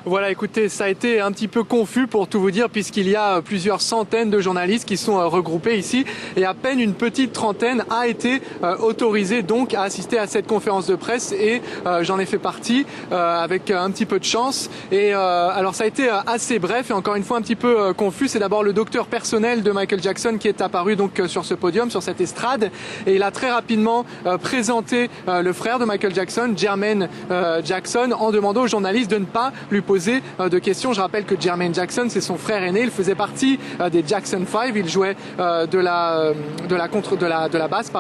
Voilà, écoutez, ça a été un petit peu confus pour tout vous dire, puisqu'il y a plusieurs centaines de journalistes qui sont regroupés ici et à peine une petite trentaine a été autorisée donc à assister à cette conférence de presse et j'en ai fait partie avec un petit peu de chance. Et alors ça a été assez bref et encore une fois un petit peu confus. C'est d'abord le docteur personnel de Michael Jackson qui est apparu donc sur ce podium, sur cette estrade, et il a très rapidement présenté le frère de Michael Jackson, Jermaine Jackson, en demandant aux journalistes de ne pas lui poser de questions. Je rappelle que Jermaine Jackson, c'est son frère aîné. Il faisait partie des Jackson 5. Il jouait de la basse,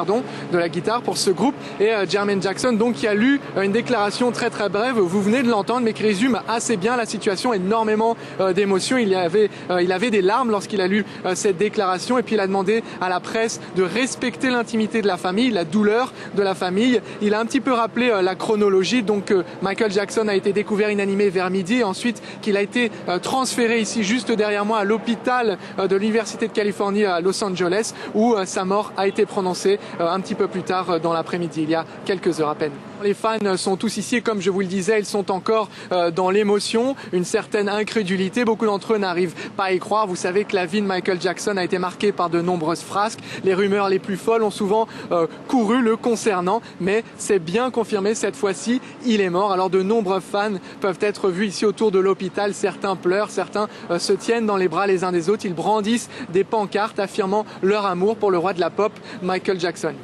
de la guitare pour ce groupe. Et Jermaine Jackson, donc, qui a lu une déclaration très très brève. Vous venez de l'entendre, mais qui résume assez bien la situation. Énormément d'émotions. Il avait des larmes lorsqu'il a lu cette déclaration. Et puis il a demandé à la presse de respecter l'intimité de la famille, la douleur de la famille. Il a un petit peu rappelé la chronologie. Donc Michael Jackson a été découvert inanimé vers midi. Ensuite qu'il a été transféré ici juste derrière moi à l'hôpital de l'Université de Californie à Los Angeles où sa mort a été prononcée un petit peu plus tard dans l'après-midi, il y a quelques heures à peine. Les fans sont tous ici, comme je vous le disais, ils sont encore dans l'émotion, une certaine incrédulité. Beaucoup d'entre eux n'arrivent pas à y croire. Vous savez que la vie de Michael Jackson a été marquée par de nombreuses frasques. Les rumeurs les plus folles ont souvent couru le concernant, mais c'est bien confirmé cette fois-ci, il est mort. Alors de nombreux fans peuvent être vus ici autour de l'hôpital. Certains pleurent, certains se tiennent dans les bras les uns des autres. Ils brandissent des pancartes affirmant leur amour pour le roi de la pop, Michael Jackson.